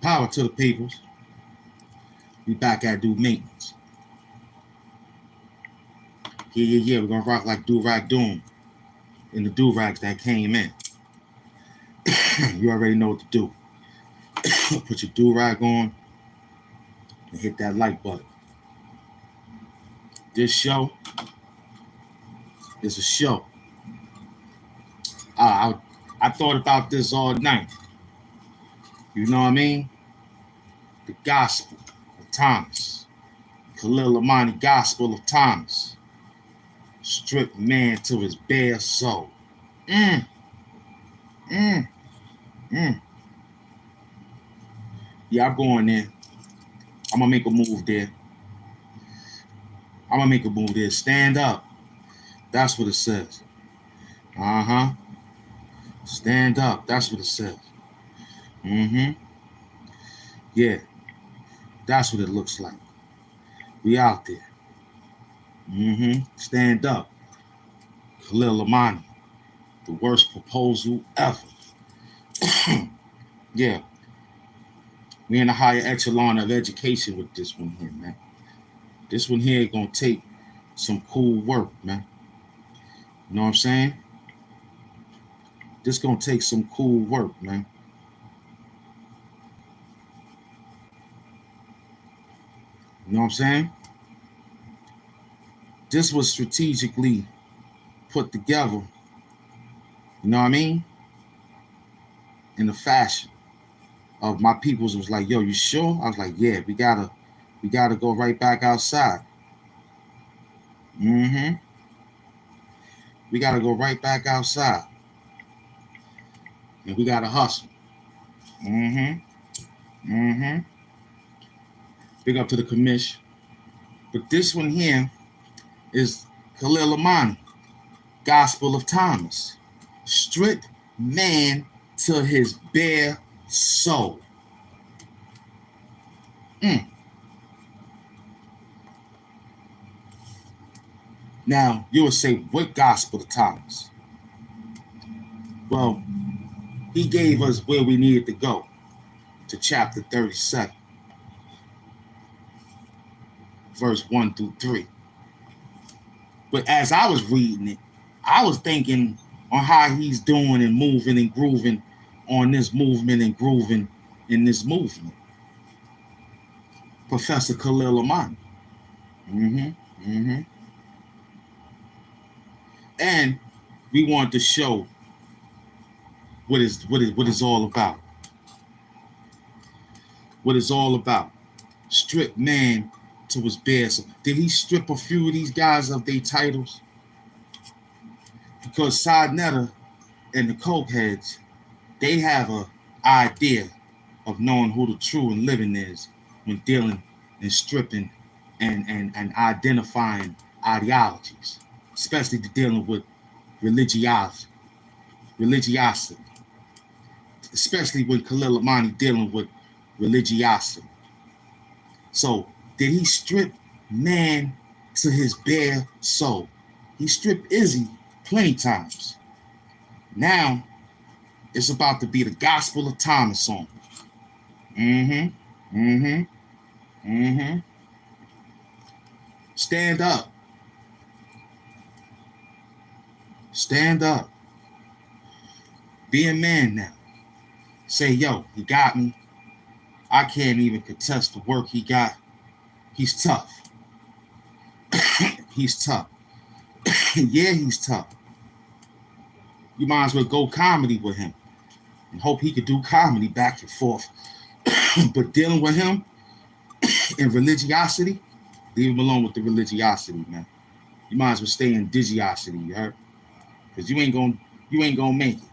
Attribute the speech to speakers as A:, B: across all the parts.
A: Power to the peoples. We back at do maintenance. Yeah. We're gonna rock like do-rag doom in the do-rags that came in. You already know what to do. Put your do-rag on and hit that like button. This show is a show. I thought about this all night. You know what I mean? The Gospel of Thomas. Khalil Amani Gospel of Thomas. Stripped man to his bare soul. Mm. Yeah, I'm going there. I'm going to make a move there. Stand up. That's what it says. Stand up. That's what it says. Yeah. That's what it looks like. We out there. Stand up. Khalil Amani. The worst proposal ever. Yeah. We in a higher echelon of education with this one here, man. This one here gonna take some cool work, man. You know what I'm saying? This gonna take some cool work, man. You know what I'm saying? This was strategically put together, you know what I mean? In the fashion of my peoples was like, yo, you sure? I was like, yeah, we gotta go right back outside. We gotta go right back outside. And we gotta hustle. Big up to the commission. But this one here is Khalil Amani, Gospel of Thomas. Stripped man to his bare soul. Now, you would say, what Gospel of Thomas? Well, he gave us where we needed to go, to chapter 37, verse 1 through 3. But as I was reading it, I was thinking on how he's doing and moving and grooving on this movement and grooving in this movement. Professor Khalil Amani. And we want to show what it's all about. What it's all about. Strip man to his bare soul. Did he strip a few of these guys of their titles? Because Side Netta and the Coke heads, they have an idea of knowing who the true and living is when dealing and stripping and identifying ideologies, especially dealing with religiosity, especially when Khalil Amani dealing with religiosity. So, did he strip man to his bare soul? He stripped Izzy plenty times. Now, it's about to be the Gospel of Thomas song. Stand up. Stand up. Be a man now. Say, yo, he got me. I can't even contest the work he got. He's tough. He's tough. Yeah, he's tough. You might as well go comedy with him and hope he could do comedy back and forth. But dealing with him in religiosity, leave him alone with the religiosity, man. You might as well stay in digiosity, you heard? Because you ain't gonna make it.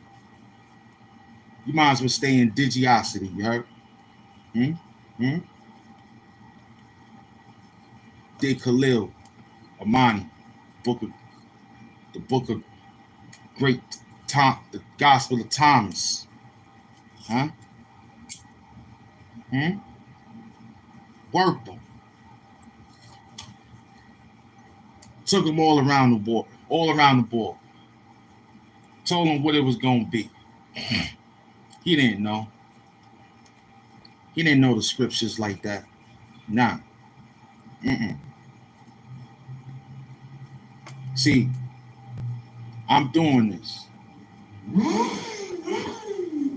A: You might as well stay in digiosity, you heard? Did Khalil Amani, the book of great Tom, the Gospel of Thomas. Worked them. Took them all around the board. Told him what it was gonna be. He didn't know. He didn't know the scriptures like that. Nah. Mm-mm. See, I'm doing this.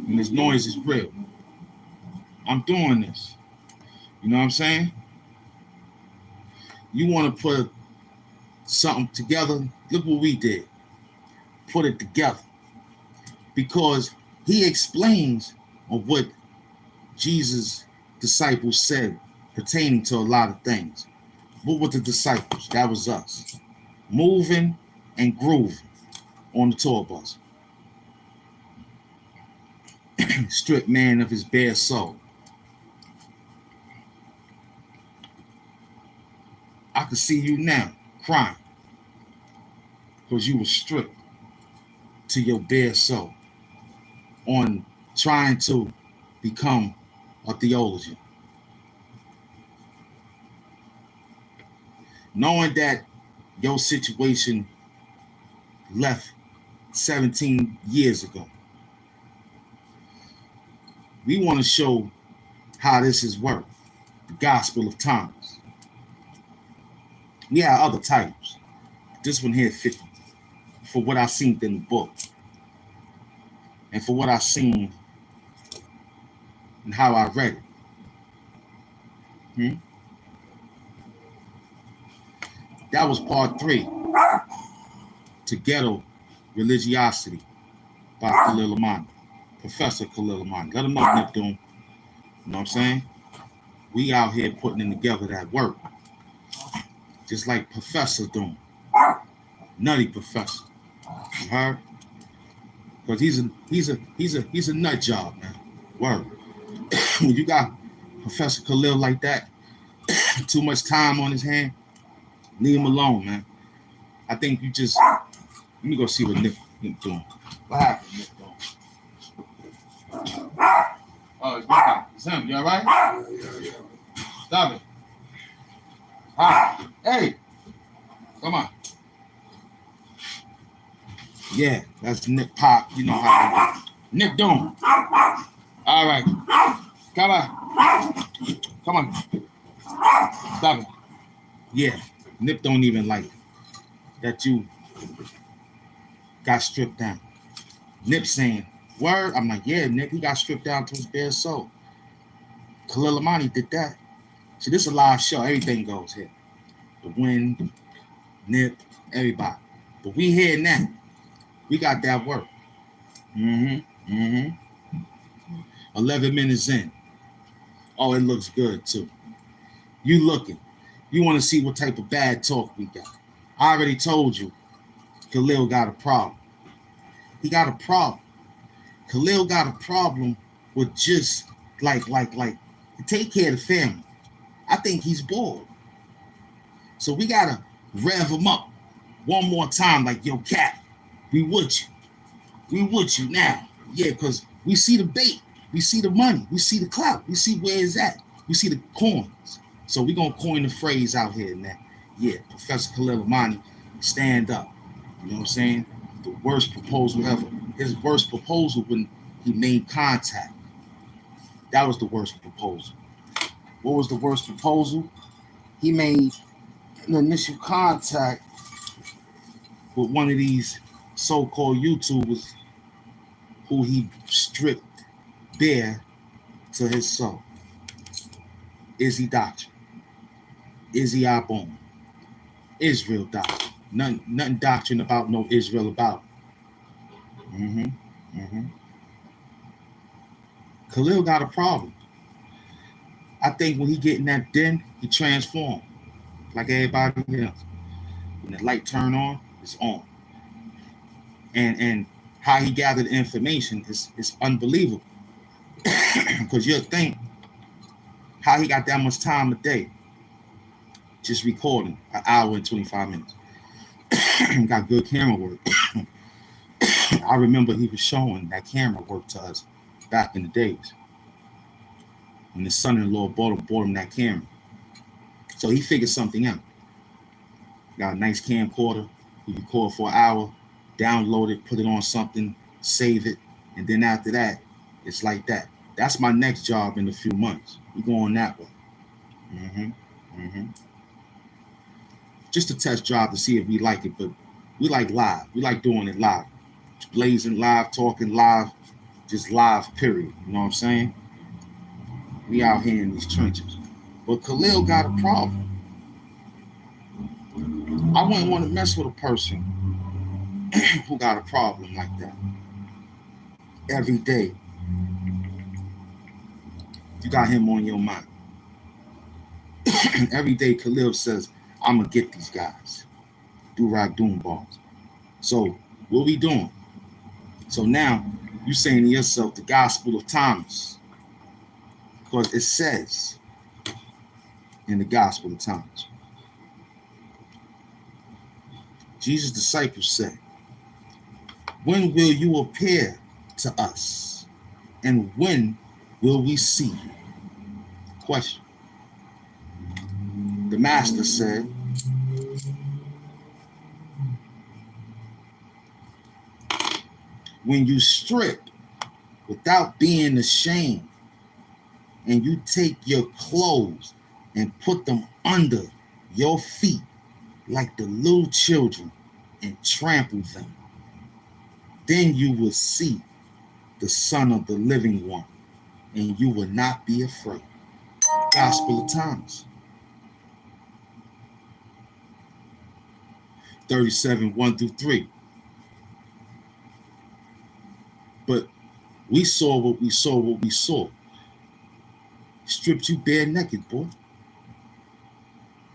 A: And this noise is real. I'm doing this. You know what I'm saying? You want to put something together? Look what we did. Put it together. Because he explains on what Jesus' disciples said pertaining to a lot of things. What were the disciples? That was us. Moving and grooving on the tour bus. Stripped man of his bare soul. I can see you now crying because you were stripped to your bare soul on trying to become a theologian. Knowing that your situation left 17 years ago. We want to show how this is worked. The Gospel of Thomas. We have other titles. This one here fit for what I seen in the book. And for what I seen and how I read it. That was part 3. To Ghetto Religiosity by Khalil Amani. Professor Khalil Amani. Let him know, Nip Doom. You know what I'm saying? We out here putting in together that work. Just like Professor Doom. Nutty Professor. You heard? Because he's a nut job, man. Word. When you got Professor Khalil like that, too much time on his hand, leave him alone, man. I think you just let me go see what Nip doing. What happened, Nip doing? Oh, it's my guy. It's him. You all right? Stop it. Hi. Hey. Come on. Yeah, that's Nip Pop. You know how to do. Nip doing. All right. Come on. Come on. Stop it. Yeah. Nip don't even like that you got stripped down. Nip saying, word? I'm like, yeah, Nip, he got stripped down to his bare soul. Khalil Amani did that. See, this is a live show. Everything goes here. The Wind, Nip, everybody. But we here now. We got that work. 11 minutes in. Oh, it looks good too. You looking. You want to see what type of bad talk we got. I already told you, Khalil got a problem. He got a problem. Khalil got a problem with just like take care of the family. I think he's bored. So we gotta rev him up one more time, like, yo, cat, we with you. We with you now. Yeah, because we see the bait. We see the money. We see the clout. We see where it's at. We see the coins. So we gonna coin the phrase out here now. Yeah, Professor Khalil Amani, stand up. You know what I'm saying? The worst proposal ever. His worst proposal when he made contact. That was the worst proposal. What was the worst proposal? He made an initial contact with one of these so-called YouTubers who he stripped bare to his soul. Izzy Doctrine. Izzy Abon. Israel Doctrine. Nothing doctrine about no Israel about. Khalil got a problem. I think when he get in that den, he transformed like everybody else. When the light turn on, it's on. And how he gathered information is unbelievable. Because you'll think how he got that much time a day just recording an hour and 25 minutes. Got good camera work. I remember he was showing that camera work to us back in the days when his son-in-law bought him that camera. So he figured something out. Got a nice camcorder. He record for an hour, download it, put it on something, save it, and then after that, it's like that. That's my next job in a few months. We going that way. Mm-hmm. Mm-hmm. Just a test job to see if we like it, but we like live. We like doing it live. Blazing live, talking live, just live, period. You know what I'm saying? We out here in these trenches. But Khalil got a problem. I wouldn't want to mess with a person who got a problem like that. Every day, you got him on your mind. Every day, Khalil says, I'm going to get these guys. Do-rag doom balls. So, what we doing? So now, you saying to yourself, the Gospel of Thomas. Because it says in the Gospel of Thomas, Jesus' disciples said, when will you appear to us? And when will we see you? Question. The master said, when you strip without being ashamed, and you take your clothes and put them under your feet like the little children and trample them, then you will see the Son of the Living One, and you will not be afraid. Gospel of Thomas 37, 1-3. But we saw what we saw. Stripped you bare naked, boy.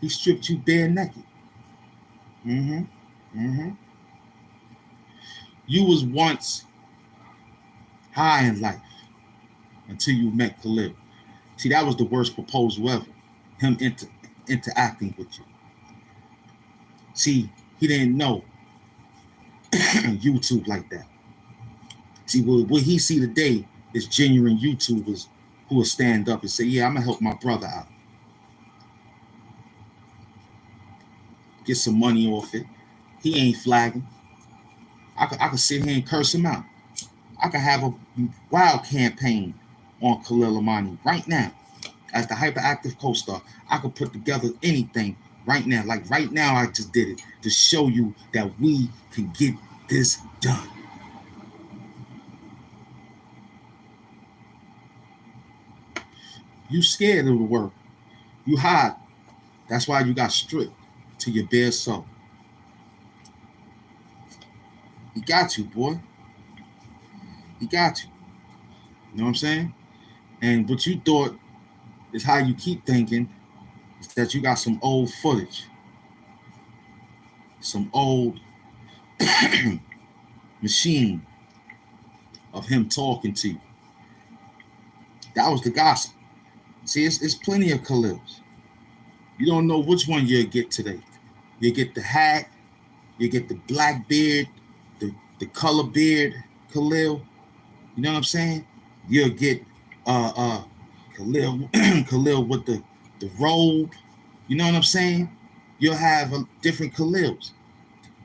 A: He stripped you bare naked. Mm-hmm. Mm-hmm. You was once high in life until you met Khalil. See, that was the worst proposal ever. Him interacting with you. See, he didn't know YouTube like that. See, what he see today is genuine YouTubers who will stand up and say, yeah, I'm going to help my brother out. Get some money off it. He ain't flagging. I could sit here and curse him out. I could have a wild campaign on Khalil Amani right now. As the hyperactive co-star, I could put together anything right now. Like right now, I just did it to show you that we can get this done. You scared of the work. You hide. That's why you got stripped to your bare soul. He got you, boy. He got you. You know what I'm saying? And what you thought is how you keep thinking is that you got some old footage. Some old machine of him talking to you. That was the gospel. See, it's plenty of Khalils. You don't know which one you'll get today. You get the hat, you get the black beard, the color beard Khalil. You know what I'm saying? You'll get Khalil Khalil with the robe. You know what I'm saying? You'll have different Khalils.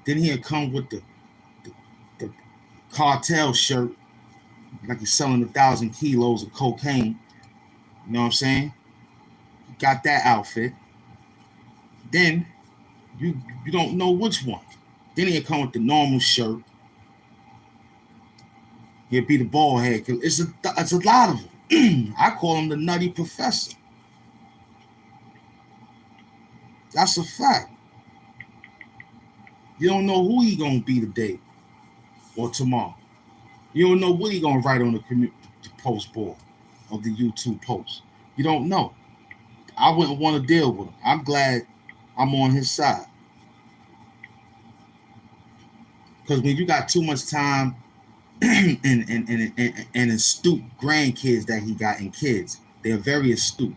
A: Then he'll come with the cartel shirt, like he's selling 1,000 kilos of cocaine. You know what I'm saying? Got that outfit. Then you don't know which one. Then he'll come with the normal shirt. He'll be the bald head. It's a lot of them. I call him the Nutty Professor. That's a fact. You don't know who he gonna be today or tomorrow. You don't know what he gonna write on the post board of the YouTube post. You don't know. I wouldn't want to deal with him. I'm glad I'm on his side. Because when you got too much time and astute grandkids that he got and kids, they're very astute.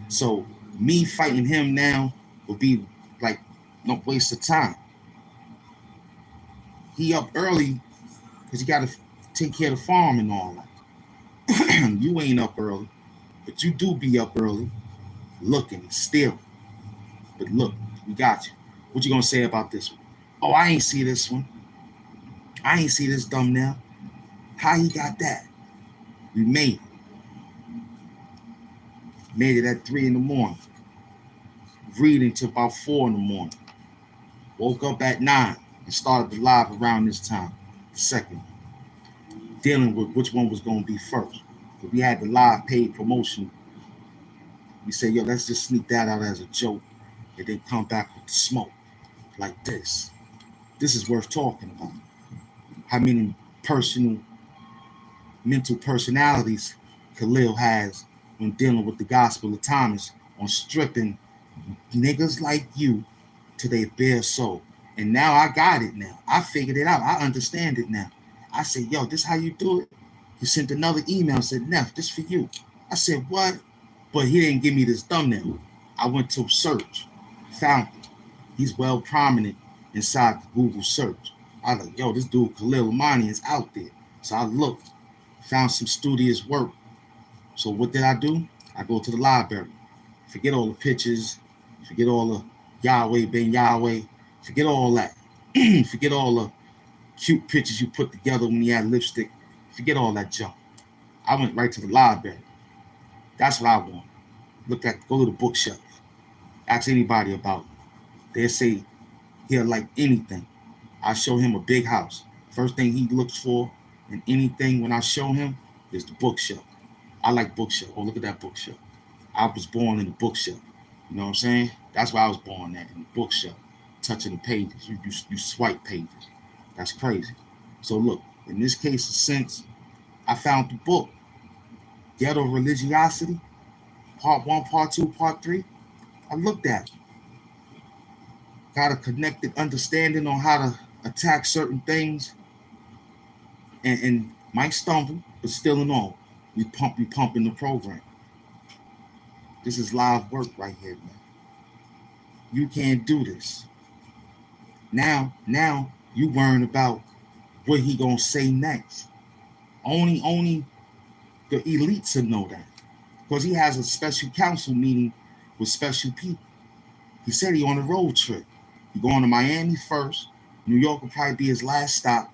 A: So me fighting him now would be like no waste of time. He up early because he got to take care of the farm and all that. You ain't up early, but you do be up early, looking, stealing. But look, we got you. What you gonna say about this one? Oh, I ain't see this one. I ain't see this thumbnail. How he got that? We made it. Made it at 3 in the morning. Reading till about 4 in the morning. Woke up at 9 and started the live around this time, the second. Dealing with which one was going to be first. But we had the live paid promotion. We said, yo, let's just sneak that out as a joke and then come back with the smoke like this. This is worth talking about. How many mental personalities Khalil has when dealing with the Gospel of Thomas on stripping niggas like you to their bare soul. And now I got it now. I figured it out. I understand it now. I said, yo, this how you do it? He sent another email and said, Neff, this for you. I said, what? But he didn't give me this thumbnail. I went to search, found it. He's well prominent inside the Google search. I was like, yo, this dude Khalil Amani is out there. So I looked, found some studious work. So what did I do? I go to the library. Forget all the pictures. Forget all the Yahweh ben Yahweh. Forget all that. Forget all the cute pictures you put together when you had lipstick. Forget all that junk. I went right to the library. That's what I want. Go to the bookshelf. Ask anybody about it. They'll say he'll like anything. I show him a big house. First thing he looks for in anything when I show him is the bookshelf. I like bookshelf. Oh, look at that bookshelf. I was born in the bookshelf. You know what I'm saying? That's where I was born at, in the bookshelf. Touching the pages. You swipe pages. That's crazy. So look, in this case, since I found the book, Ghetto Religiosity, Part 1, Part 2, Part 3, I looked at it. Got a connected understanding on how to attack certain things. And might stumble, but still in all, we pumping the program. This is live work right here, man. You can't do this. Now you worrying about what he gonna say next. Only the elites will know that. Because he has a special council meeting with special people. He said he on a road trip. He going to Miami first. New York will probably be his last stop.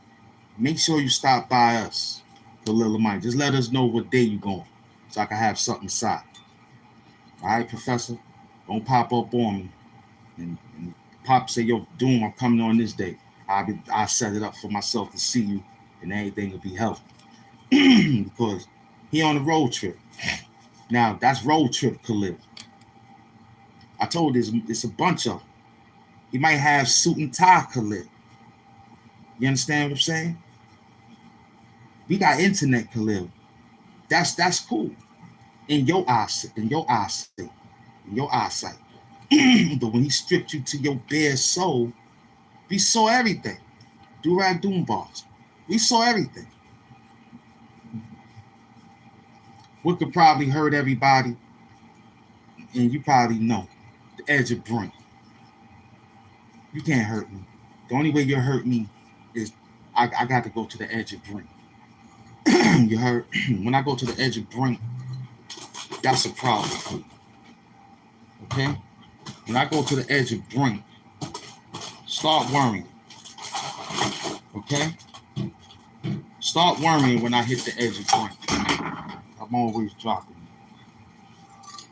A: Make sure you stop by us, Khalil Amani. Just let us know what day you going, so I can have something aside. All right, Professor? Don't pop up on me. And Pop say, yo, Doom, I'm coming on this day. I'll set it up for myself to see you, and everything will be healthy. Because he on a road trip. Now, that's road trip Khalil. I told you, it's a bunch of them. He might have suit and tie Khalil. You understand what I'm saying? We got internet Khalil. That's cool. In your eyesight. But when he stripped you to your bare soul, we saw everything. Do-rag doom bars. We saw everything. What could probably hurt everybody, and you probably know, the edge of brink. You can't hurt me. The only way you'll hurt me is I got to go to the edge of brink. You heard? When I go to the edge of brink, that's a problem. Okay? When I go to the edge of brink, start worrying. Okay? Start worrying when I hit the edge of brink. I'm always dropping.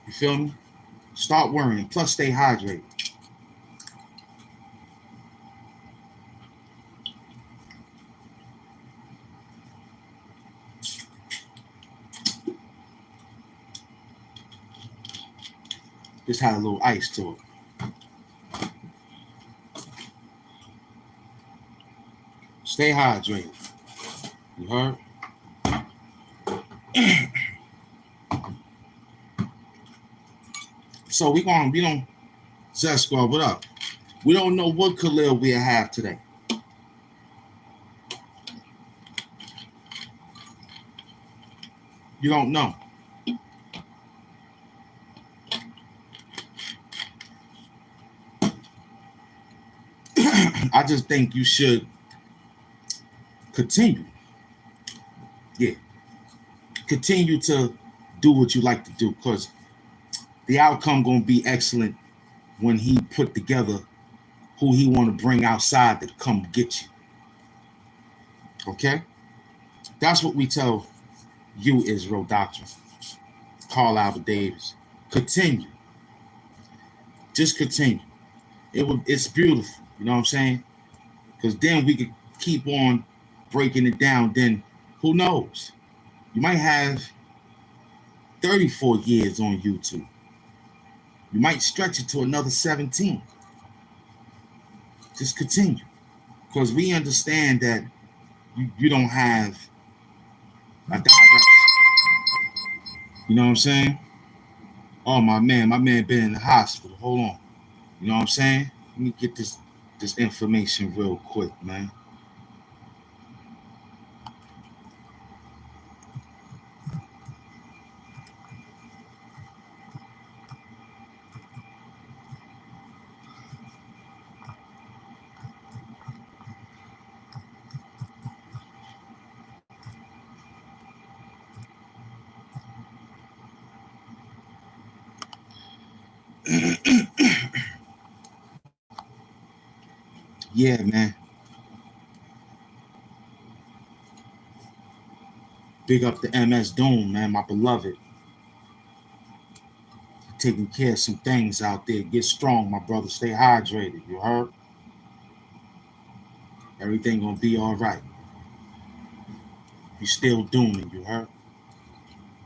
A: You feel me? Start worrying. Plus, stay hydrated. Just had a little ice to it. Stay hydrated. You heard? So we don't Zest Squad, what up? We don't know what Khalil we'll have today. You don't know. I just think you should continue. Yeah. Continue to do what you like to do, because the outcome gonna be excellent when he put together who he want to bring outside to come get you. Okay? That's what we tell you, Israel Doctrine. Carl Albert Davis. Continue. Just continue. It's beautiful. You know what I'm saying? Because then we could keep on breaking it down. Then who knows? You might have 34 years on YouTube. You might stretch it to another 17. Just continue. Because we understand that you don't have a direction. You know what I'm saying? Oh, my man been in the hospital. Hold on. You know what I'm saying? Let me get this information real quick, man. Yeah, man. Big up the MS Doom, man, my beloved. Taking care of some things out there. Get strong, my brother. Stay hydrated. You heard? Everything gonna be all right. You still dooming, you heard?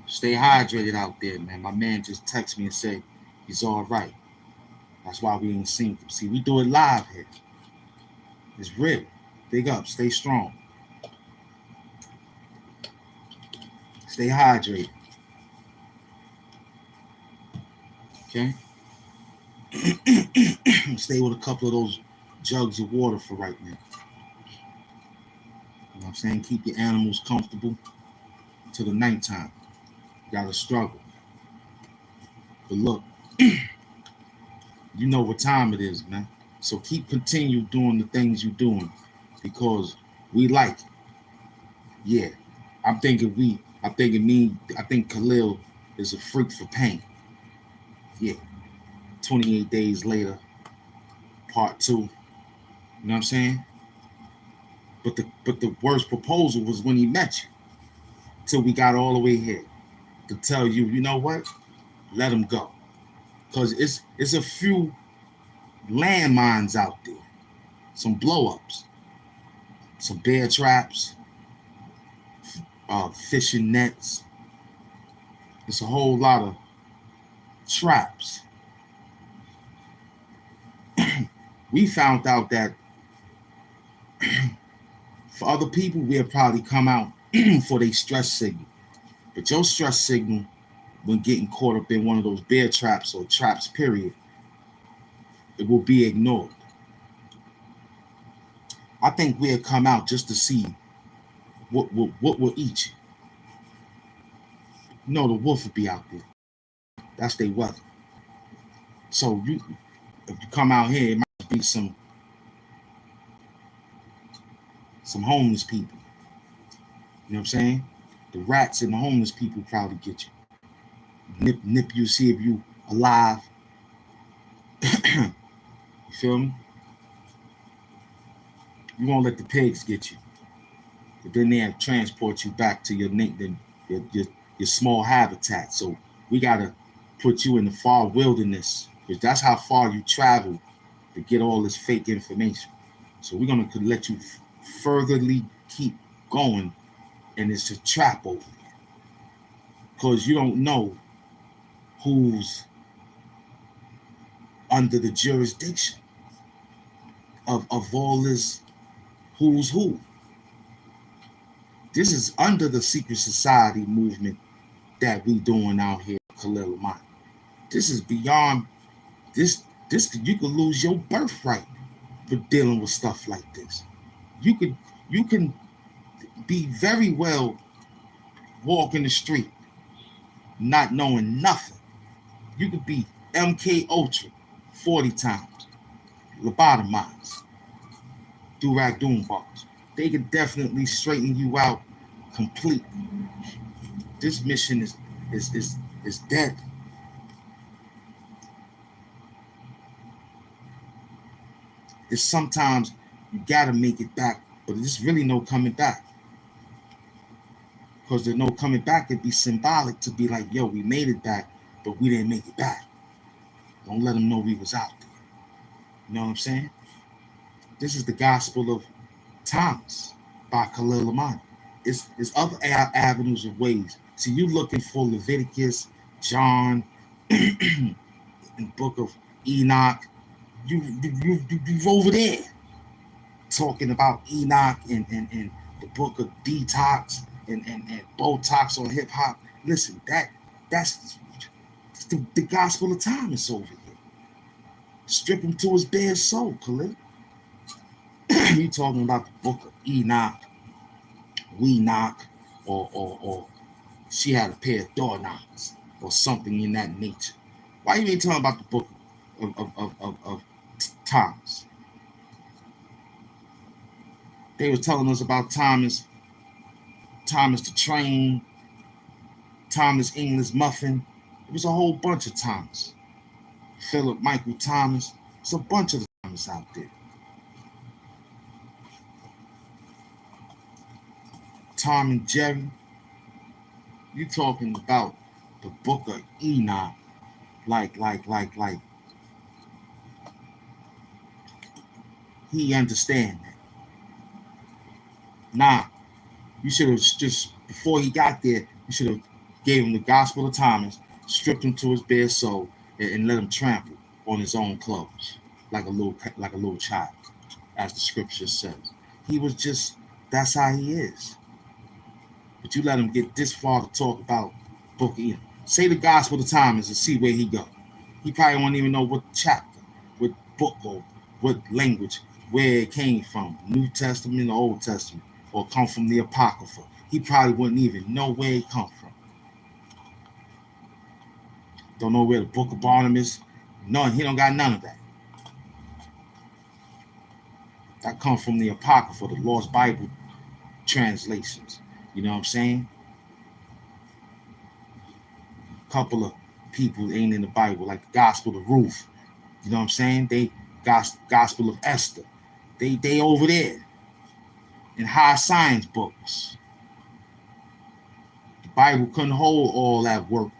A: Stay hydrated out there, man. My man just texted me and said he's all right. That's why we ain't seen him. See, we do it live here. It's real. Big up. Stay strong. Stay hydrated. Okay? Stay with a couple of those jugs of water for right now. You know what I'm saying? Keep your animals comfortable till the nighttime. You gotta struggle. But look, you know what time it is, man. So continue doing the things you're doing because we like it. Yeah. I think Khalil is a freak for pain. Yeah. 28 days later, part 2. You know what I'm saying? But the worst proposal was when he met you. Till we got all the way here to tell you, you know what? Let him go. Because it's a few landmines out there. Some blow-ups. Some bear traps. Fishing nets. It's a whole lot of traps. We found out that for other people, we'll probably come out for their stress signal. But your stress signal, when getting caught up in one of those bear traps or traps, period, it will be ignored. I think we'll come out just to see what will eat you. You know, the wolf will be out there. That's their weather. So if you come out here, it might be some homeless people. You know what I'm saying? The rats and the homeless people probably get you. Nip you, see if you alive. You feel me? You won't let the pigs get you. But then they'll transport you back to your small habitat. So we gotta put you in the far wilderness because that's how far you travel to get all this fake information. So we're gonna let you furtherly keep going, and it's a trap over there because you don't know who's under the jurisdiction of all this who's who. This is under the secret society movement that we doing out here, Khalil Amani. This is beyond this. You could lose your birthright for dealing with stuff like this. You can be very well walking the street, not knowing nothing. You could be MK Ultra 40 times, lobotomized, do-rag doom bars. They could definitely straighten you out completely. This mission is dead. It's sometimes you gotta make it back, but there's really no coming back. Because there's no coming back, it'd be symbolic to be like, yo, we made it back, but we didn't make it back. Don't let them know we was out there. You know what I'm saying? This is the Gospel of Thomas by Khalil Amani. It's other avenues of ways. See, you looking for Leviticus, John, and Book of Enoch. You over there talking about Enoch and the Book of Detox and Botox on hip hop. Listen, that's the Gospel of Thomas over here. Strip him to his bare soul, Khalil. You talking about the Book of Enoch, We Knock, or she had a pair of door knocks or something in that nature. Why you ain't talking about the Book of Thomas? They were telling us about Thomas the Train, Thomas English Muffin. It was a whole bunch of Thomas. Philip Michael Thomas. It's a bunch of Thomas out there. Tom and Jerry. You talking about the Book of Enoch like he understand that. Nah, you should have just, before he got there, you should have gave him the Gospel of Thomas, stripped him to his bare soul, and let him trample on his own clothes like a little child, as the scripture says. He was just, that's how he is. But you let him get this far to talk about Book of Enoch. Say the Gospel of Thomas and see where he go. He probably won't even know what chapter, what book, or what language, where it came from, New Testament or Old Testament, or come from the Apocrypha. He probably wouldn't even know where it come from. Don't know where the Book of Barnabas, none, he don't got none of that. That come from the Apocrypha, the Lost Bible translations. You know what I'm saying? A couple of people ain't in the Bible, like the Gospel of Ruth. You know what I'm saying? They Gospel of Esther. They over there in high science books. The Bible couldn't hold all that work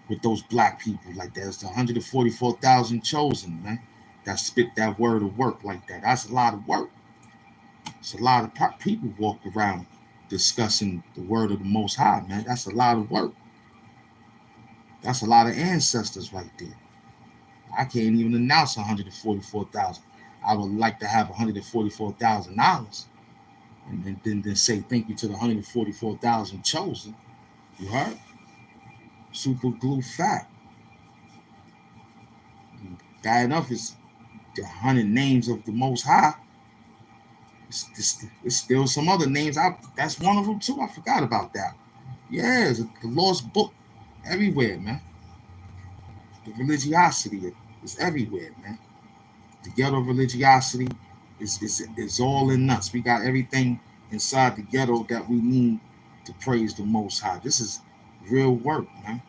A: with those black people like that. It's the 144,000 chosen, man, that spit that word of work like that. That's a lot of work. It's a lot of people walk around discussing the word of the Most High, man. That's a lot of work. That's a lot of ancestors right there. I can't even announce 144,000. I would like to have $144,000 and then say thank you to the 144,000 chosen. You heard? Super glue fat. Bad enough is the 100 names of the Most High. It's still some other names. That's one of them too. I forgot about that. Yeah, it's the lost book everywhere, man. The religiosity is everywhere, man. The ghetto religiosity is all in us. We got everything inside the ghetto that we need to praise the Most High. This is real work, man.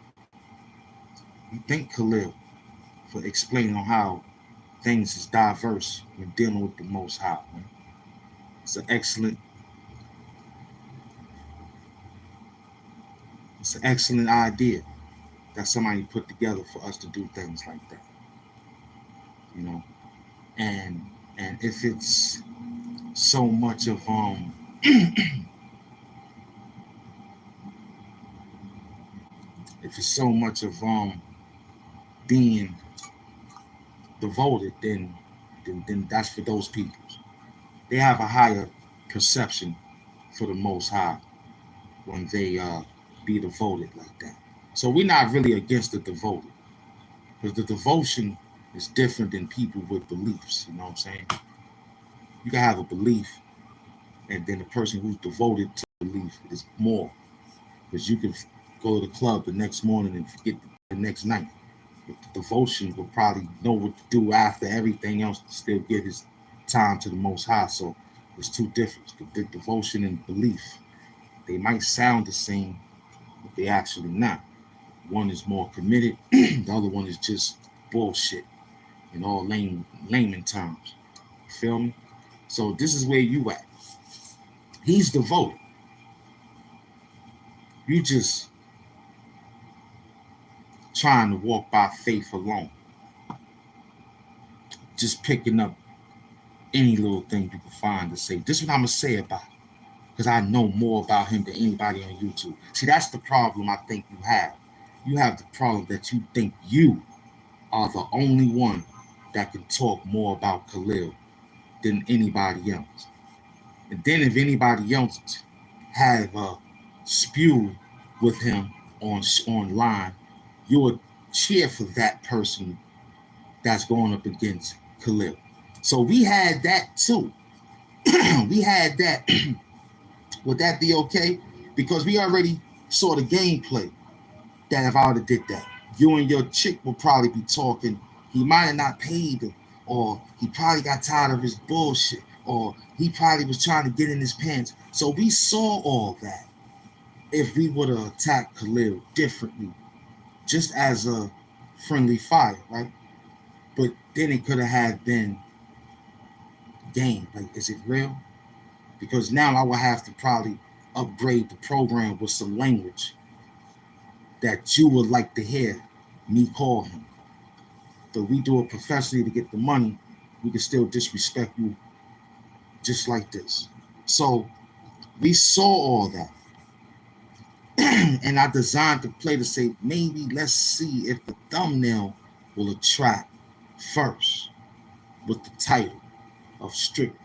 A: You thank Khalil for explaining on how things is diverse when dealing with the Most High, man. It's an excellent idea that somebody put together for us to do things like that. You know, and if it's so much of if it's so much of being devoted, then that's for those people. They have a higher perception for the Most High when they be devoted like that. So we're not really against the devoted, because the devotion is different than people with beliefs. You know what I'm saying? You can have a belief, and then the person who's devoted to belief is more, because you can go to the club the next morning and forget the next night. But the devotion will probably know what to do after everything else to still give his time to the Most High. So it's two different. The devotion and belief, they might sound the same, but they actually not. One is more committed, the other one is just bullshit in all layman terms. You feel me? So this is where you at. He's devoted. You just trying to walk by faith alone. Just picking up any little thing you can find to say. This is what I'm going to say about it. Because I know more about him than anybody on YouTube. See, that's the problem I think you have. You have the problem that you think you are the only one that can talk more about Khalil than anybody else. And then if anybody else have spew with him online, you would cheer for that person that's going up against Khalil. So we had that too. We had that. Would that be okay? Because we already saw the gameplay that if I would have did that, you and your chick will probably be talking. He might have not paid her, or he probably got tired of his bullshit, or he probably was trying to get in his pants. So we saw all that. If we would have attacked Khalil differently, just as a friendly fire, right? But then it could have been game. Like, is it real? Because now I would have to probably upgrade the program with some language that you would like to hear me call him. But we do it professionally to get the money. We can still disrespect you just like this. So we saw all that. And I designed the play to say, maybe let's see if the thumbnail will attract first with the title of Strip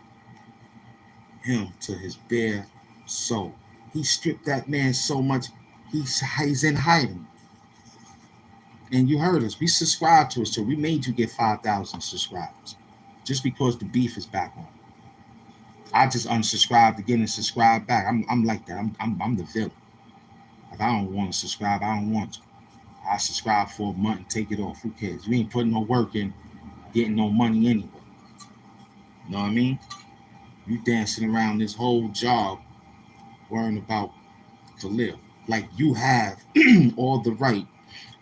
A: Him to His Bare Soul. He stripped that man so much, he's in hiding. And you heard us. We subscribed to us, so we made you get 5,000 subscribers just because the beef is back on. I just unsubscribed again and subscribed back. I'm like that. I'm the villain. If I don't want to subscribe, I don't want to. I subscribe for a month and take it off. Who cares? You ain't putting no work in, getting no money anyway. You know what I mean? You dancing around this whole job worrying about Khalil. Like you have all the right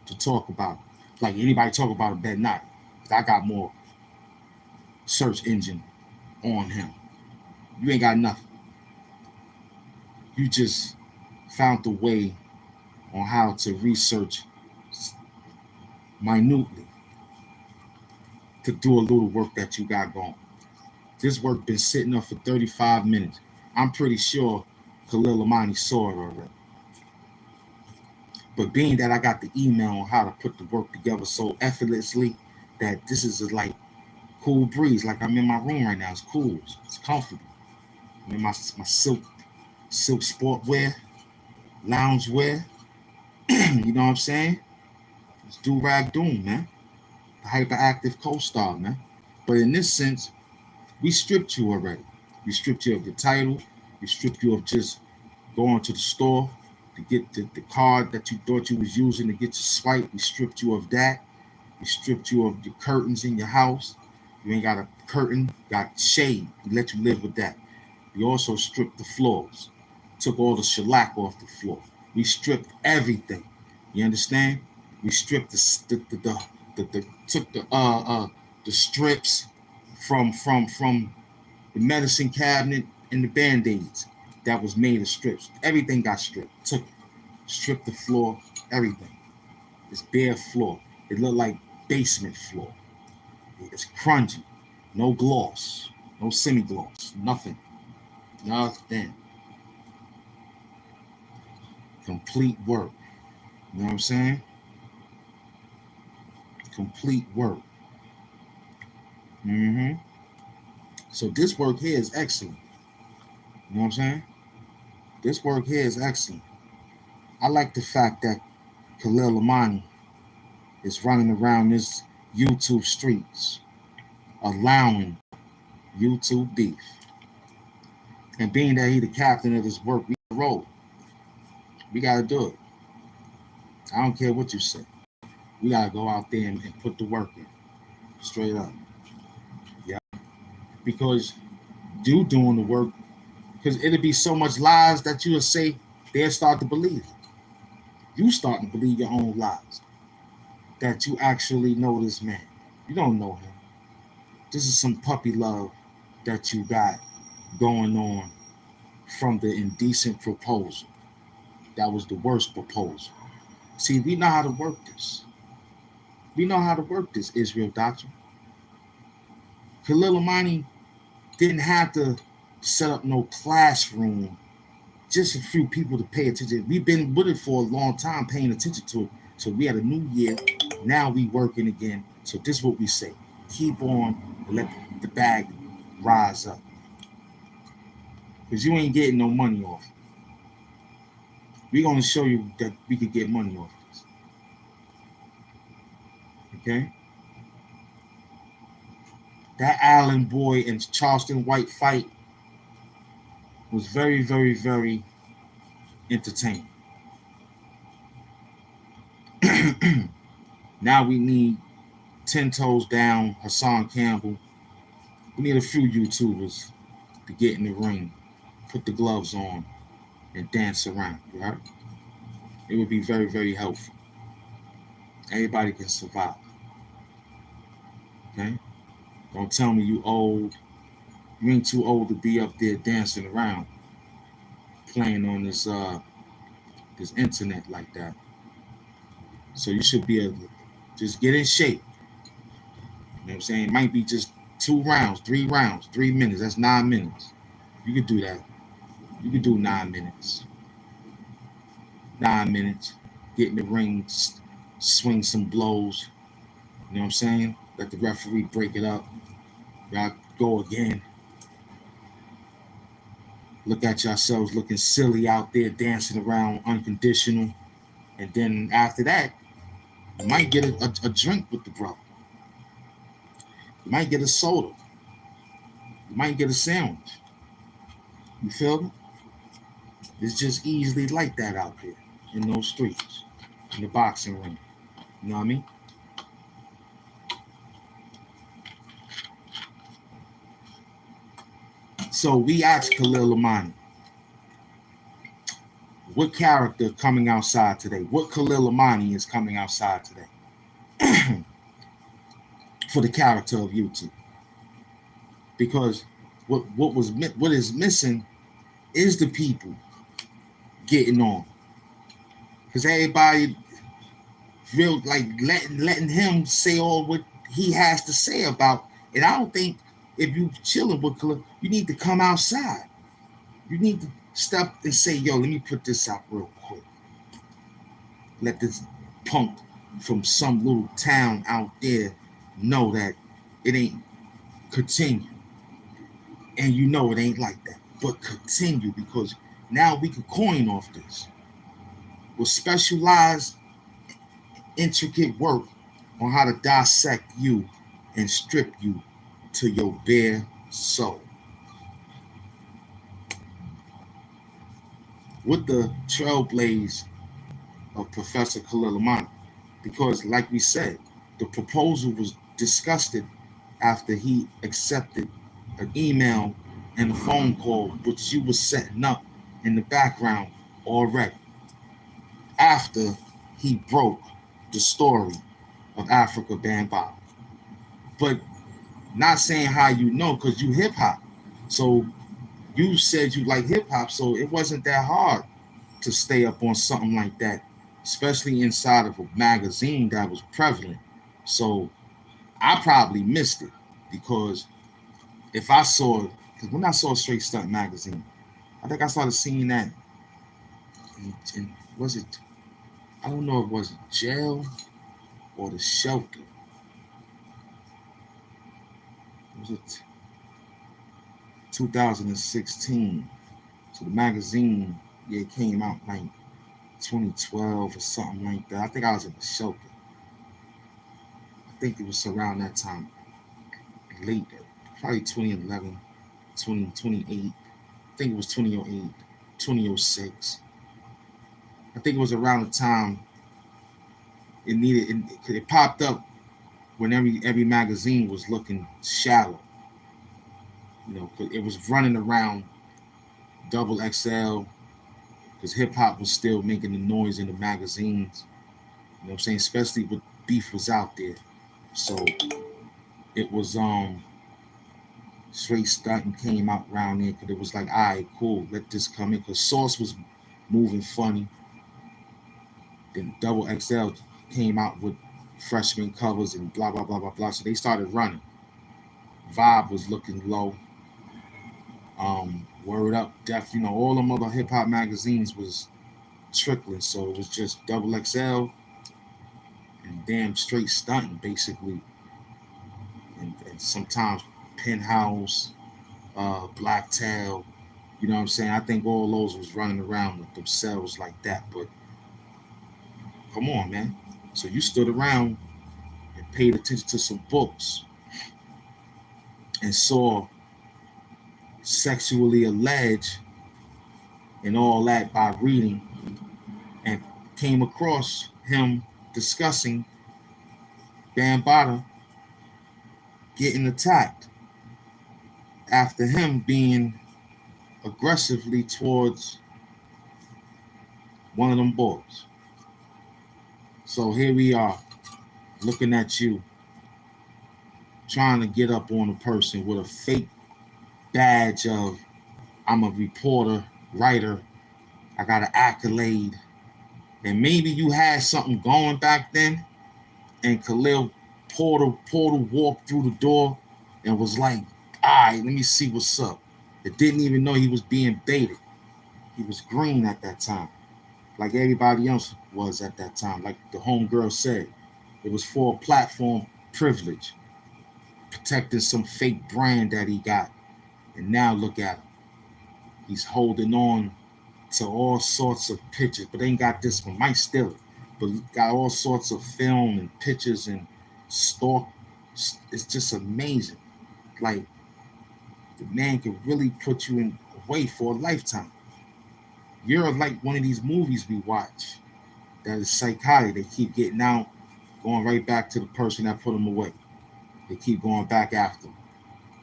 A: to talk about it. Like anybody talk about it, better not. I got more search engine on him. You ain't got nothing. You just found the way on how to research minutely to do a little work that you got going. This work been sitting up for 35 minutes. I'm pretty sure Khalil Amani saw it already. But being that I got the email on how to put the work together so effortlessly that this is a, like cool breeze. Like I'm in my room right now. It's cool. It's comfortable. I'm in my silk sport wear, lounge wear. You know what I'm saying? It's do-rag doom, man. The hyperactive co-star, man. But in this sense, we stripped you already. We stripped you of the title. We stripped you of just going to the store to get the card that you thought you was using to get your swipe. We stripped you of that. We stripped you of your curtains in your house. You ain't got a curtain, got shade. We let you live with that. We also stripped the floors. Took all the shellac off the floor. We stripped everything. You understand? We stripped took the strips from the medicine cabinet and the band-aids that was made of strips. Everything got stripped. Took it. Stripped the floor, everything. It's bare floor. It looked like basement floor. It's crunchy. No gloss. No semi-gloss. Nothing. Nothing. Complete work. You know what I'm saying? Complete work. So this work here is excellent. You know what I'm saying? This work here is excellent. I like the fact that Khalil Amani is running around this YouTube streets, allowing YouTube beef. And being that he the captain of this work, we gotta roll. We gotta do it. I don't care what you say. We gotta go out there and put the work in. Straight up. Yeah. Because you doing the work, because it'll be so much lies that you'll say, they'll start to believe it. You starting to believe your own lies. That you actually know this man. You don't know him. This is some puppy love that you got going on from the indecent proposal. That was the worst proposal. See, we know how to work this. We know how to work this Israel doctrine. Khalil Amani didn't have to set up no classroom, just a few people to pay attention. We've been with it for a long time, paying attention to it. So we had a new year. Now we working again. So this is what we say: keep on, and let the bag rise up, because you ain't getting no money off it. We're gonna show you that we could get money off this. Okay? That Allen Boy and Charleston White fight was very, very, very entertaining. Now we need 10 Toes Down, Hassan Campbell. We need a few YouTubers to get in the ring, put the gloves on, and dance around, right? It would be very, very helpful. Everybody can survive. Okay? Don't tell me you old. You ain't too old to be up there dancing around, playing on this internet like that. So you should be able to just get in shape. You know what I'm saying? It might be just 2 rounds, 3 rounds, 3 minutes. That's 9 minutes. You could do that. You could do 9 minutes. 9 minutes. Get in the ring, swing some blows. You know what I'm saying? Let the referee break it up. Y'all go again. Look at yourselves looking silly out there, dancing around unconditional. And then after that, you might get a drink with the brother. You might get a soda. You might get a sandwich. You feel me? It's just easily like that out there in those streets, in the boxing ring. You know what I mean? So we asked Khalil Amani, what character coming outside today? What Khalil Amani is coming outside today for the character of YouTube? Because what is missing is the people getting on. Because everybody real like letting him say all what he has to say about. And I don't think if you chilling with Khalil, you need to come outside. You need to step and say, yo, let me put this out real quick. Let this punk from some little town out there know that it ain't continue. And you know it ain't like that. But continue, because now we can coin off this with specialized, intricate work on how to dissect you and strip you to your bare soul. With the trailblaze of Professor Khalil Amani. Because, like we said, the proposal was discussed after he accepted an email and a phone call which you was setting up in the background already. After he broke the story of Afrika Bambaataa. But not saying how you know, because you hip hop. So you said you like hip hop, so it wasn't that hard to stay up on something like that, especially inside of a magazine that was prevalent. So I probably missed it, because if I saw, because when I saw Straight Stunt magazine, I think I started seeing that was it, I don't know if it was jail or the shelter. Was it 2016? So the magazine, yeah, it came out like 2012 or something like that. I think I was in the shelter. I think it was around that time, late, probably 2011, 2008. I think it was 2008, 2006. I think it was around the time it popped up when every magazine was looking shallow. You know, cause it was running around double XL, because hip hop was still making the noise in the magazines. You know what I'm saying? Especially when beef was out there. So it was Straight Stunt came out around there, because it was like, all right, cool, let this come in, because Sauce was moving funny. Then Double XL came out with freshman covers and blah, blah, blah, blah, blah. So they started running. Vibe was looking low. Word Up, Def, all them other hip hop magazines was trickling. So it was just Double XL and damn straight stunting, basically. And sometimes Penthouse, Blacktail, you know what I'm saying? I think all those was running around with themselves like that. But come on, man. So you stood around and paid attention to some books and saw sexually alleged and all that by reading, and came across him discussing Bambaataa getting attacked after him being aggressively towards one of them boys. So here we are, looking at you, trying to get up on a person with a fake badge of, I'm a reporter, writer, I got an accolade. And maybe you had something going back then, and Khalil Porter walked through the door and was like, all right, let me see what's up. It didn't even know he was being baited. He was green at that time, like everybody else was at that time. Like the homegirl said, it was for platform privilege, protecting some fake brand that he got. And now look at him. He's holding on to all sorts of pictures, but ain't got this one. Might steal it, but got all sorts of film and pictures and stock. It's just amazing. Like, the man can really put you in away for a lifetime. You're like one of these movies we watch that is psychotic. They keep getting out, going right back to the person that put them away. They keep going back after them.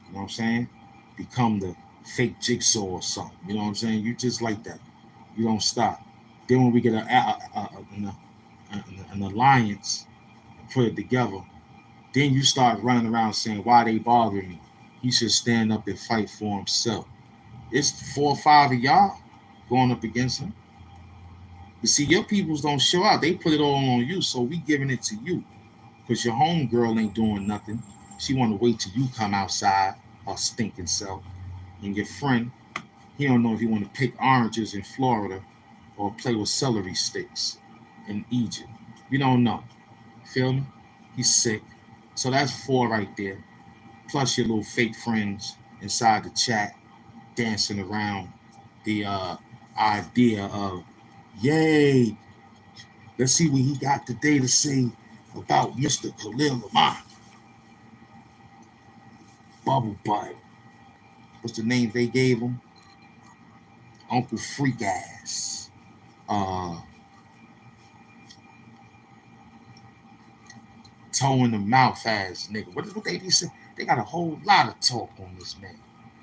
A: You know what I'm saying? Become the fake Jigsaw or something. You know what I'm saying? You just like that. You don't stop. Then when we get an alliance and put it together, then you start running around saying, why they bothering me? He should stand up and fight for himself. It's 4 or 5 of y'all going up against him. But see, your peoples don't show out. They put it all on you, so we giving it to you. Because your homegirl ain't doing nothing. She want to wait till you come outside, her stinking self. And your friend, he don't know if he want to pick oranges in Florida or play with celery sticks in Egypt. We don't know. Feel me? He's sick. So that's 4 right there. Plus your little fake friends inside the chat dancing around the idea of, yay, let's see what he got today to say about Mr. Khalil Lamont. Bubble Butt. What's the name they gave him? Uncle Freak Ass. Toe in the mouth ass nigga. What they be saying? They got a whole lot of talk on this man.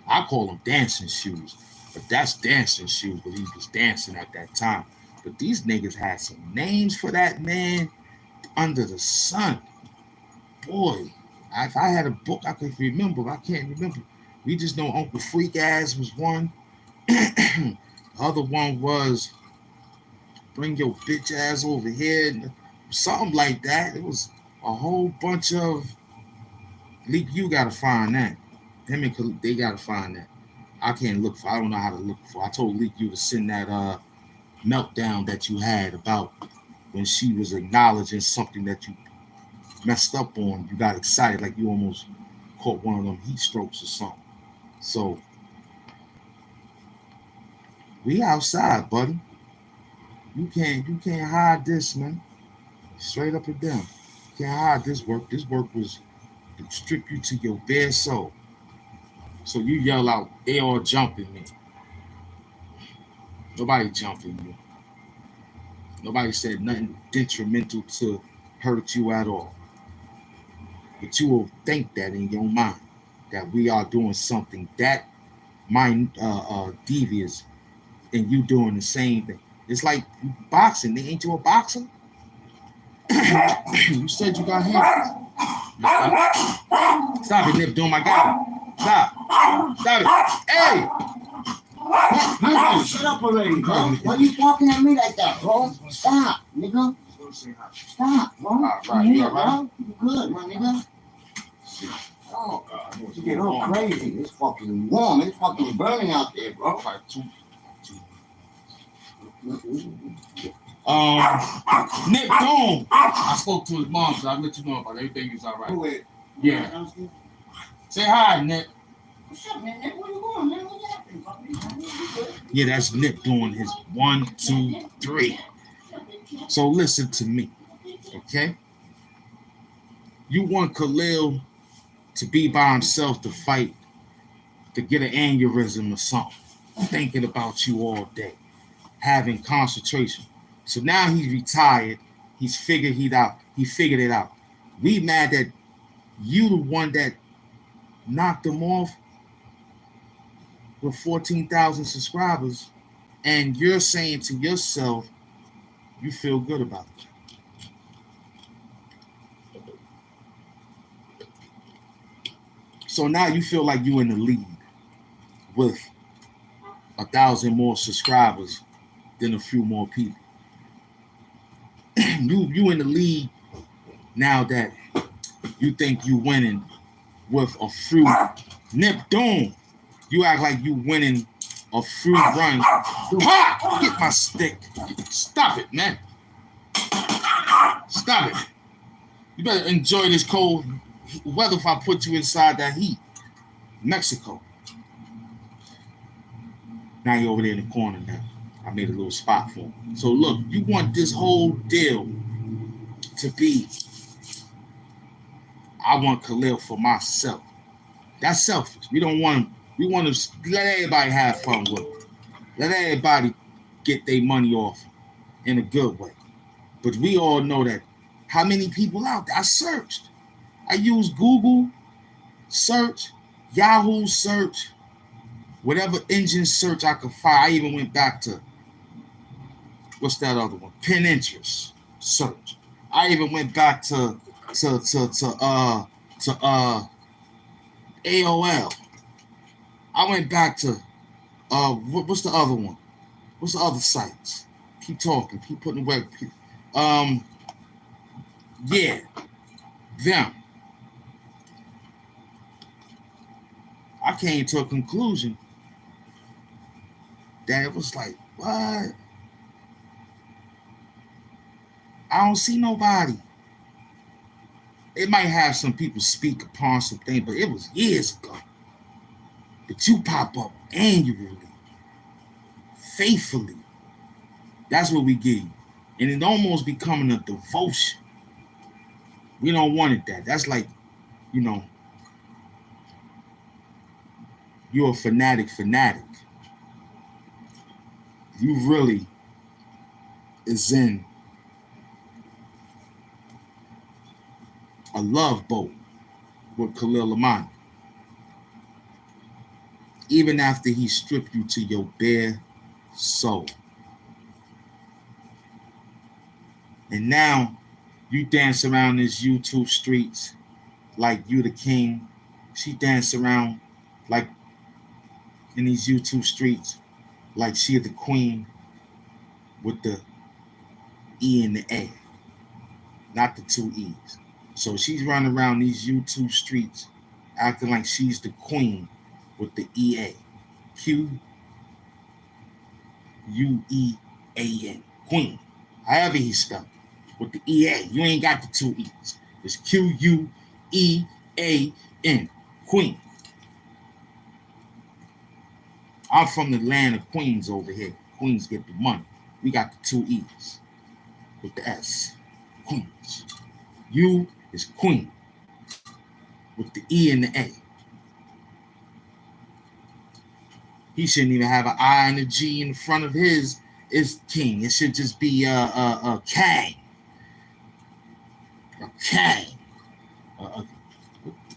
A: I call them dancing shoes, but that's dancing shoes, but he was dancing at that time. But these niggas had some names for that man under the sun. Boy, if I had a book I could remember, I can't remember. We just know Uncle Freak Ass was one. The other one was Bring Your Bitch Ass Over Here. Something like that. It was a whole bunch of Leak. You gotta find that. Him and they gotta find that. I can't look for. I don't know how to look for. I told Leak you to send that meltdown that you had about when she was acknowledging something that you messed up on. You got excited, like you almost caught one of them heat strokes or something. So we outside, buddy. You can't hide this, man. Straight up and down. You can't hide this work. This work was to strip you to your bare soul. So you yell out, they all jumping me. Nobody jumping you. Nobody said nothing detrimental to hurt you at all. But you will think that in your mind, that we are doing something that devious, and you doing the same thing. It's like boxing. Ain't you a boxer? You said you got hands. Stop it, Nip, doing my guy. Stop it. Hey!
B: Shut up already, bro. Why you talking at me like that, bro? Stop, nigga. Stop, bro.
A: Right,
B: You
A: right.
B: bro? You good, my nigga? Oh, you get all crazy. It's fucking warm. It's fucking burning out there, bro.
A: Like two. Nick Dome. I spoke to his mom, so I'll let you know about everything. Is all right. Yeah. Say hi, Nick.
B: What's up, man? Nick, where you going, man? What happened?
A: Yeah, that's Nick doing his 1, 2, 3. So listen to me, okay? You want Khalil to be by himself to fight, to get an aneurysm or something, thinking about you all day, having concentration. So now he's retired. He figured it out. We mad that you the one that knocked him off with 14,000 subscribers, and you're saying to yourself, you feel good about it. So now you feel like you're in the lead with 1,000 more subscribers than a few more people. you in the lead now that you think you winning with a few. Nip Doom, you act like you winning a few runs. Ha! Get my stick. Stop it, man. Stop it. You better enjoy this cold weather if I put you inside that heat. Mexico. Now you're over there in the corner now. I made a little spot for him. So look, you want this whole deal to be, I want Khalil for myself. That's selfish. We don't want him. We want to let everybody have fun with it. Let everybody get their money off in a good way. But we all know that how many people out there? I searched. I used Google search, Yahoo search, whatever engine search I could find. I even went back to, what's that other one? Pinterest search. I even went back to AOL. I went back to what's the other one? What's the other sites? Keep talking. Keep putting away. Yeah, them. I came to a conclusion that it was like, what? I don't see nobody. It might have some people speak upon something, but it was years ago. But you pop up annually, faithfully. That's what we give you. And it almost becoming a devotion. We don't want it that. That's like, you know, you're a fanatic. You really is in a love boat with Khalil Amani. Even after he stripped you to your bare soul. And now you dance around these YouTube streets like you the king. She dance around like in these YouTube streets like she the queen with the E and the A, not the two E's. So she's running around these YouTube streets acting like she's the queen with the EA. Queen. Queen. However he spelled it. With the EA. You ain't got the two E's. It's Quean. Queen. I'm from the land of Queens over here. Queens get the money. We got the two E's with the S. Queens. You is queen with the E and the A. He shouldn't even have an I and a G in front of his is king. It should just be a Kang. A Kang.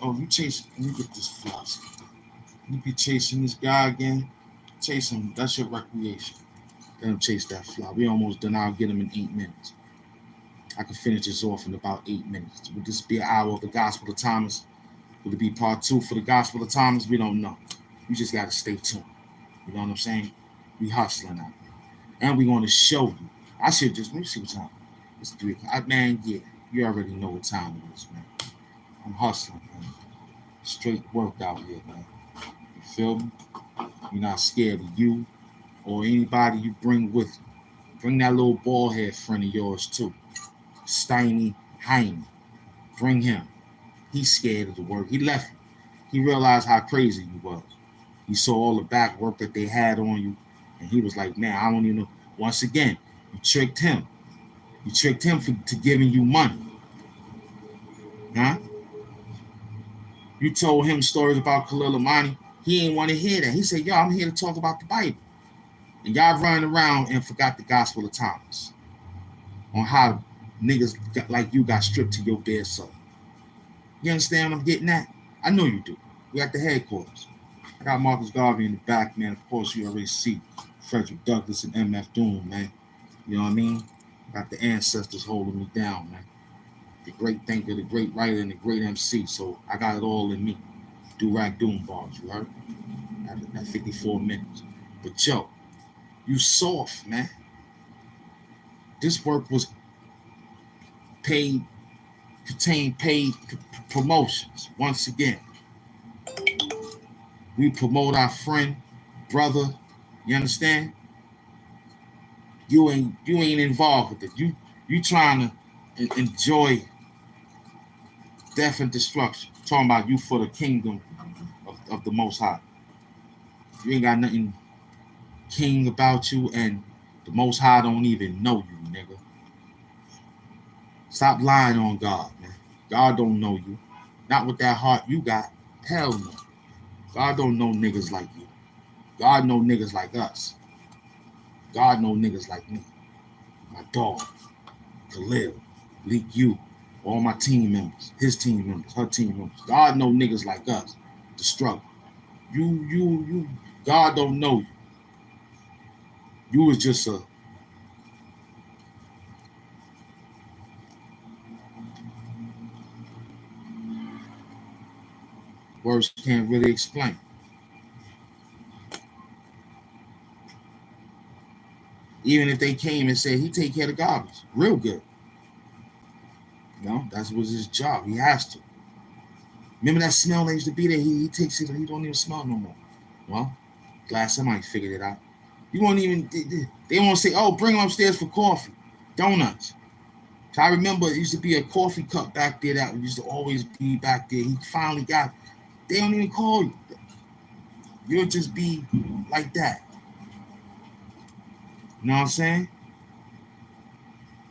A: Oh, you chasing? Let me get this floss. You be chasing this guy again? Chase him. That's your recreation. Let him chase that fly. We almost done. I'll get him in 8 minutes. I can finish this off in about 8 minutes. Would this be an hour of the Gospel of Thomas? Would it be part 2 for the Gospel of Thomas? We don't know. You just got to stay tuned. You know what I'm saying? We hustling out there. And we're going to show you. I should just, let me see what's on. It's 3 o'clock. Man, yeah, you already know what time it is, man. I'm hustling, man. Straight work out here, man. You feel me? You're not scared of you or anybody you bring with you. Bring that little bald head friend of yours too. Steiny Heine. Bring him. He's scared of the work. He left. He realized how crazy you was. He saw all the back work that they had on you, and he was like, man, I don't even know. Once again, you tricked him. You tricked him to giving you money. Huh? You told him stories about Khalil Amani. He didn't want to hear that. He said, yo, I'm here to talk about the Bible. And y'all running around and forgot the Gospel of Thomas on how niggas like you got stripped to your bare soul. You understand what I'm getting at? I know you do. We at the headquarters. I got Marcus Garvey in the back, man. Of course, you already see Frederick Douglass and MF Doom, man. You know what I mean? Got the ancestors holding me down, man. The great thinker, the great writer, and the great MC. So I got it all in me. Do-rag doom bars, you heard? At 54 minutes. But Joe, you soft, man. This work was contained paid promotions. Once again, we promote our friend, brother. You understand? You ain't involved with it. You trying to enjoy death and destruction. Talking about you for the kingdom of the Most High. You ain't got nothing king about you, and the Most High don't even know you, nigga. Stop lying on God, man. God don't know you. Not with that heart you got. Hell no. God don't know niggas like you. God know niggas like us. God know niggas like me. My dog, Khalil, Leak you, all my team members, his team members, her team members. God know niggas like us. The struggle. You. God don't know you. You was just a words can't really explain. Even if they came and said he take care of the garbage, real good. You know, that was his job. He has to. Remember that smell that used to be there? He takes it and he don't even smell no more. Well, glad somebody figured it out. You won't even, they won't say, oh, bring him upstairs for coffee. Donuts. So I remember it used to be a coffee cup back there that used to always be back there. He finally got, they don't even call you. You'll just be like that. You know what I'm saying?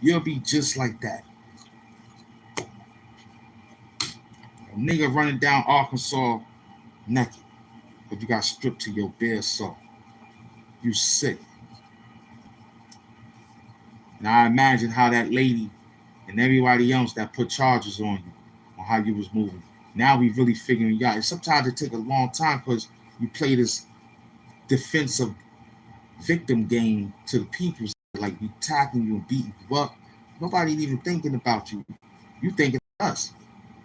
A: You'll be just like that. A nigga running down Arkansas naked, but you got stripped to your bare soul. You sick. Now I imagine how that lady and everybody else that put charges on you, on how you was moving. Now we really figuring you out. And sometimes it take a long time because you play this defensive victim game to the people, like we attacking you and beating you up. Nobody even thinking about you. You thinking of us.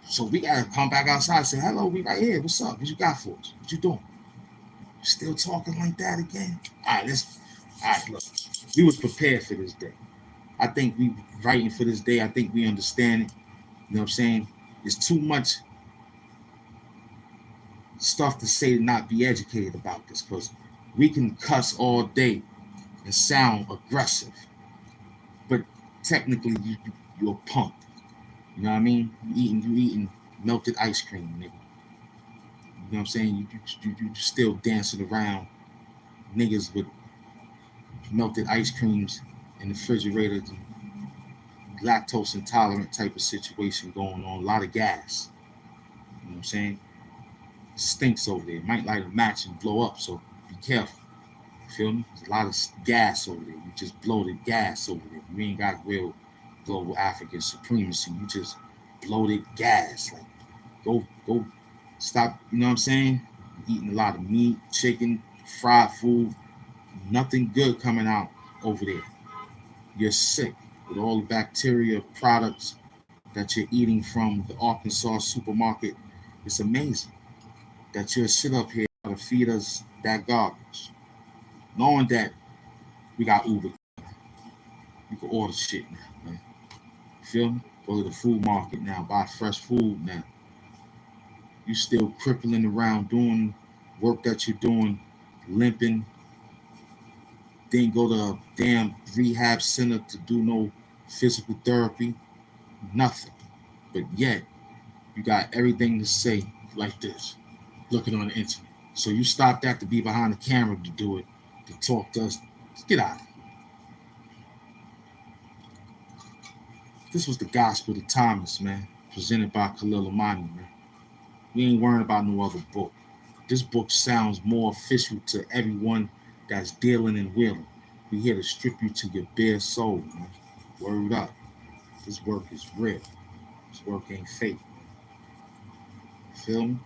A: So we gotta come back outside and say, hello, we right here. What's up? What you got for us? What you doing? Still talking like that again? All right, look. We was prepared for this day. I think we writing for this day. I think we understand it. You know what I'm saying? There's too much stuff to say to not be educated about this, because we can cuss all day and sound aggressive, but technically you're a punk. You know what I mean? You eating melted ice cream, nigga. You know what I'm saying? You still dancing around niggas with melted ice creams in the refrigerator, lactose intolerant type of situation going on. A lot of gas. You know what I'm saying? It stinks over there. It might light a match and blow up, so be careful. You feel me? There's a lot of gas over there. You just blow the gas over there. You ain't got real global African supremacy. You just bloated gas. Like, go stop, you know what I'm saying? Eating a lot of meat, chicken, fried food. Nothing good coming out over there. You're sick with all the bacteria products that you're eating from the Arkansas supermarket. It's amazing that you'll sit up here to feed us that garbage, knowing that we got Uber. You can order shit now, man. Feel me? Go to the food market now, buy fresh food now. You still crippling around doing work that you're doing, limping, then go to a damn rehab center to do no physical therapy, nothing. But yet, you got everything to say like this, looking on the internet. So you stop that to be behind the camera to do it, to talk to us. Just get out. This was the Gospel of Thomas, man, presented by Khalil Amani, man. We ain't worrying about no other book. This book sounds more official to everyone that's dealing and willing. We here to strip you to your bare soul, man. Word up. This work is real. This work ain't fake. Feel me?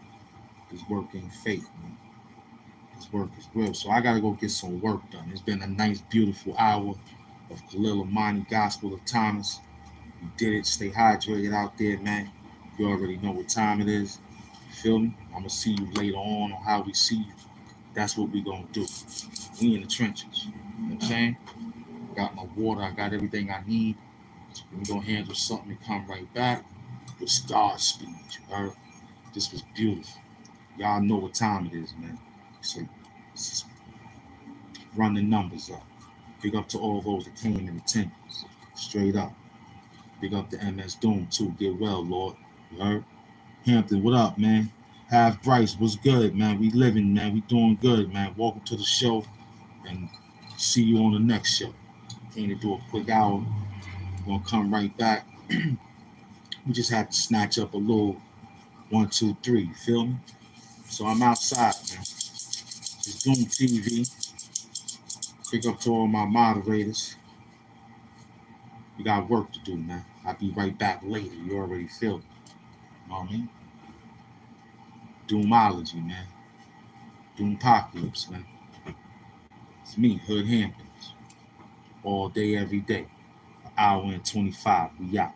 A: This work ain't fake, man. This work is real. So I gotta go get some work done. It's been a nice, beautiful hour of Khalil Amani, Gospel of Thomas. You did it. Stay hydrated out there, man. You already know what time it is. Feel me? I'm gonna see you later on how we see you. That's what we gonna do. We in the trenches. You know what I'm saying? Got my water. I got everything I need. We gonna handle something and come right back with God speed. You heard? This was beautiful. Y'all know what time it is, man. So just run the numbers up. Big up to all those that came in attendance. Straight up. Big up to MS Doom too. Get well, Lord. You heard? Hampton, what up, man? Half Bryce, what's good, man? We living, man. We doing good, man. Welcome to the show, and see you on the next show. Came to do a quick hour. We're gonna come right back. We just had to snatch up a little 1, 2, 3. You feel me? So I'm outside, man. It's Doom TV. Big up to all my moderators. We got work to do, man. I'll be right back later. You already feel it. You know what I mean? Doomology, man. Doompocalypse, man. It's me, Hood Hamptons. All day, every day. An hour and 25. We out.